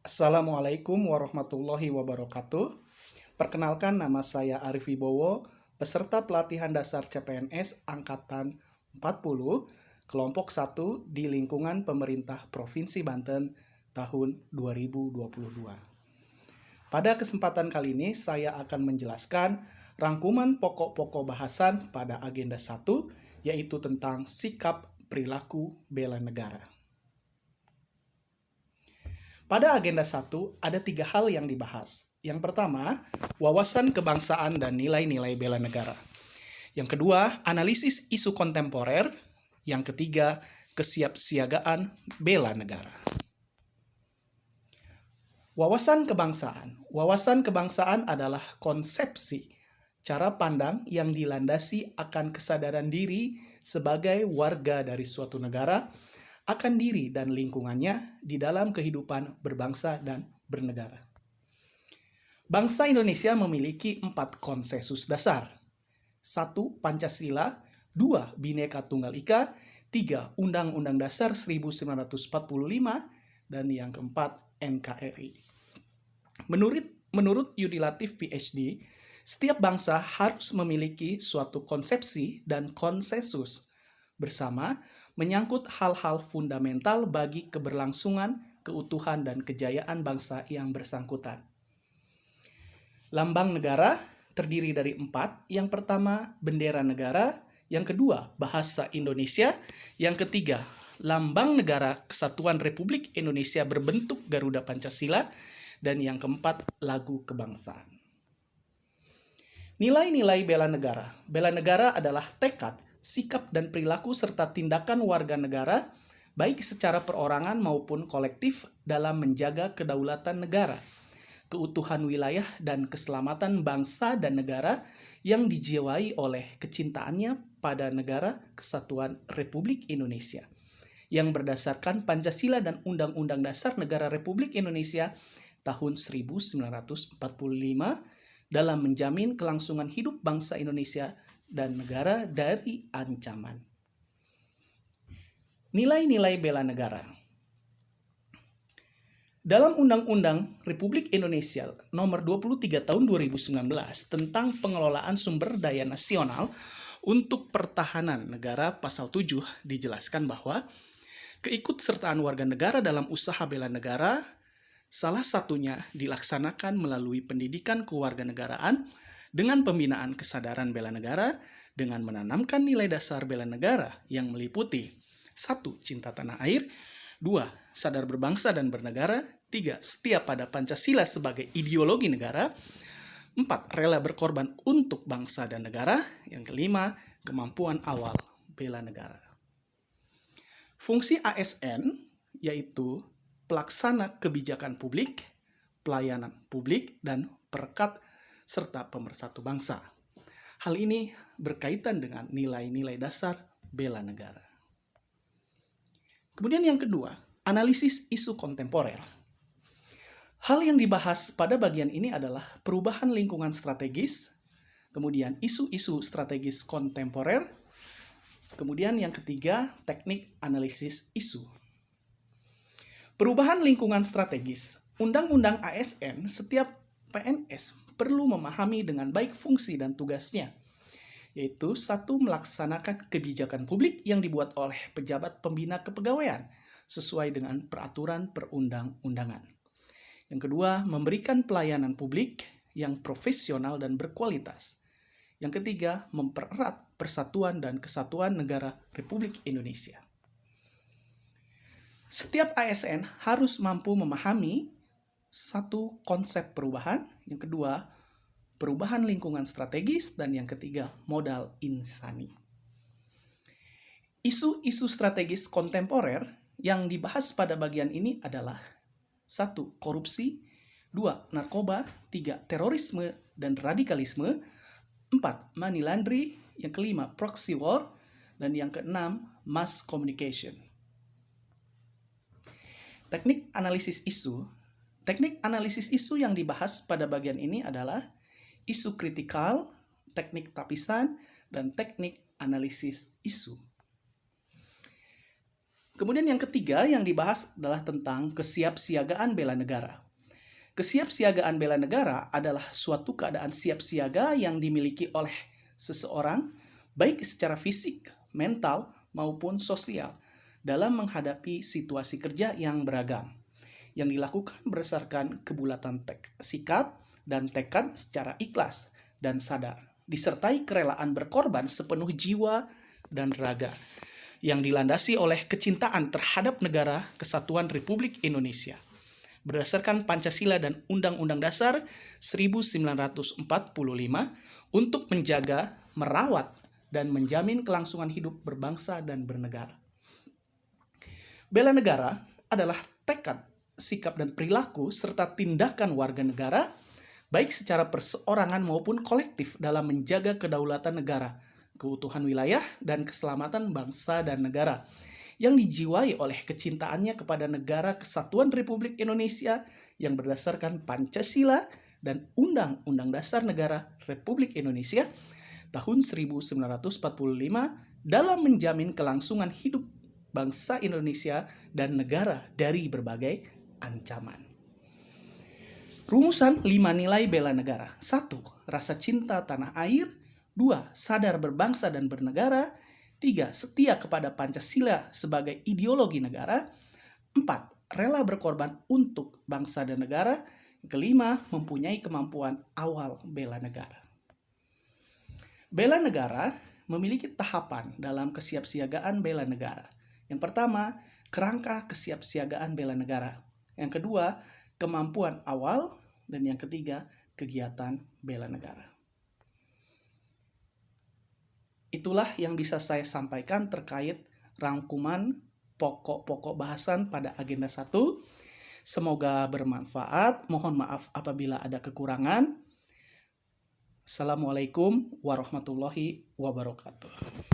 Assalamualaikum warahmatullahi wabarakatuh. Perkenalkan, nama saya Arif Wibowo, peserta pelatihan dasar CPNS Angkatan 40, kelompok 1 di lingkungan pemerintah Provinsi Banten tahun 2022. Pada kesempatan kali ini saya akan menjelaskan rangkuman pokok-pokok bahasan pada agenda 1, yaitu tentang sikap perilaku bela negara. Pada agenda 1, ada 3 hal yang dibahas. Yang pertama, wawasan kebangsaan dan nilai-nilai bela negara. Yang kedua, analisis isu kontemporer. Yang ketiga, kesiapsiagaan bela negara. Wawasan kebangsaan. Wawasan kebangsaan adalah konsepsi, cara pandang yang dilandasi akan kesadaran diri sebagai warga dari suatu negara, akan diri dan lingkungannya di dalam kehidupan berbangsa dan bernegara. Bangsa Indonesia memiliki 4 konsensus dasar. 1. Pancasila, 2. Bhinneka Tunggal Ika, 3. Undang-Undang Dasar 1945, dan yang keempat, NKRI. Menurut Yudi Latif PhD, setiap bangsa harus memiliki suatu konsepsi dan konsensus bersama menyangkut hal-hal fundamental bagi keberlangsungan, keutuhan, dan kejayaan bangsa yang bersangkutan. Lambang negara terdiri dari 4. Yang pertama, bendera negara. Yang kedua, bahasa Indonesia. Yang ketiga, lambang negara Kesatuan Republik Indonesia berbentuk Garuda Pancasila. Dan yang keempat, lagu kebangsaan. Nilai-nilai bela negara. Bela negara adalah tekad, sikap dan perilaku serta tindakan warga negara, baik secara perorangan maupun kolektif dalam menjaga kedaulatan negara, keutuhan wilayah dan keselamatan bangsa dan negara yang dijiwai oleh kecintaannya pada negara Kesatuan Republik Indonesia, yang berdasarkan Pancasila dan Undang-Undang Dasar Negara Republik Indonesia tahun 1945 dalam menjamin kelangsungan hidup bangsa Indonesia dan negara dari ancaman. Nilai-nilai bela negara. Dalam Undang-Undang Republik Indonesia Nomor 23 Tahun 2019 tentang pengelolaan sumber daya nasional untuk pertahanan negara Pasal 7 dijelaskan bahwa keikutsertaan warga negara dalam usaha bela negara salah satunya dilaksanakan melalui pendidikan kewarganegaraan dengan pembinaan kesadaran bela negara dengan menanamkan nilai dasar bela negara yang meliputi 1. Cinta tanah air, 2. Sadar berbangsa dan bernegara, 3. Setia pada Pancasila sebagai ideologi negara, 4. Rela berkorban untuk bangsa dan negara, yang kelima, kemampuan awal bela negara. Fungsi ASN yaitu pelaksana kebijakan publik, pelayanan publik, dan perekat serta pemersatu bangsa. Hal ini berkaitan dengan nilai-nilai dasar bela negara. Kemudian yang kedua, analisis isu kontemporer. Hal yang dibahas pada bagian ini adalah perubahan lingkungan strategis, kemudian isu-isu strategis kontemporer, kemudian yang ketiga, teknik analisis isu. Perubahan lingkungan strategis. Undang-Undang ASN, setiap PNS perlu memahami dengan baik fungsi dan tugasnya, yaitu 1. Melaksanakan kebijakan publik yang dibuat oleh pejabat pembina kepegawaian sesuai dengan peraturan perundang-undangan. Yang kedua, memberikan pelayanan publik yang profesional dan berkualitas. Yang ketiga, mempererat persatuan dan kesatuan negara Republik Indonesia. Setiap ASN harus mampu memahami 1. Konsep perubahan, yang kedua, perubahan lingkungan strategis, dan yang ketiga, modal insani. Isu-isu strategis kontemporer yang dibahas pada bagian ini adalah 1. Korupsi, 2. Narkoba, 3. Terorisme dan radikalisme, 4. Money laundry, yang kelima, proxy war, dan yang keenam, mass communication. Teknik analisis isu. Teknik analisis isu yang dibahas pada bagian ini adalah isu kritikal, teknik tapisan, dan teknik analisis isu. Kemudian yang ketiga yang dibahas adalah tentang kesiapsiagaan bela negara. Kesiapsiagaan bela negara adalah suatu keadaan siap siaga yang dimiliki oleh seseorang baik secara fisik, mental, maupun sosial dalam menghadapi situasi kerja yang beragam, yang dilakukan berdasarkan kebulatan sikap dan tekad secara ikhlas dan sadar, disertai kerelaan berkorban sepenuh jiwa dan raga, yang dilandasi oleh kecintaan terhadap negara kesatuan Republik Indonesia berdasarkan Pancasila dan Undang-Undang Dasar 1945 untuk menjaga, merawat, dan menjamin kelangsungan hidup berbangsa dan bernegara. Bela negara adalah tekad, sikap, dan perilaku serta tindakan warga negara baik secara perseorangan maupun kolektif dalam menjaga kedaulatan negara, keutuhan wilayah, dan keselamatan bangsa dan negara, yang dijiwai oleh kecintaannya kepada negara kesatuan Republik Indonesia yang berdasarkan Pancasila dan Undang-Undang Dasar Negara Republik Indonesia tahun 1945 dalam menjamin kelangsungan hidup bangsa Indonesia dan negara dari berbagai ancaman. Rumusan 5 nilai bela negara. 1. Rasa cinta tanah air. 2. Sadar berbangsa dan bernegara. 3. Setia kepada Pancasila sebagai ideologi negara. 4. Rela berkorban untuk bangsa dan negara. 5. Mempunyai kemampuan awal bela negara. Bela negara memiliki tahapan dalam kesiapsiagaan bela negara. Yang pertama, kerangka kesiapsiagaan bela negara. Yang kedua, kemampuan awal. Dan yang ketiga, kegiatan bela negara. Itulah yang bisa saya sampaikan terkait rangkuman pokok-pokok bahasan pada agenda 1. Semoga bermanfaat. Mohon maaf apabila ada kekurangan. Assalamualaikum warahmatullahi wabarakatuh.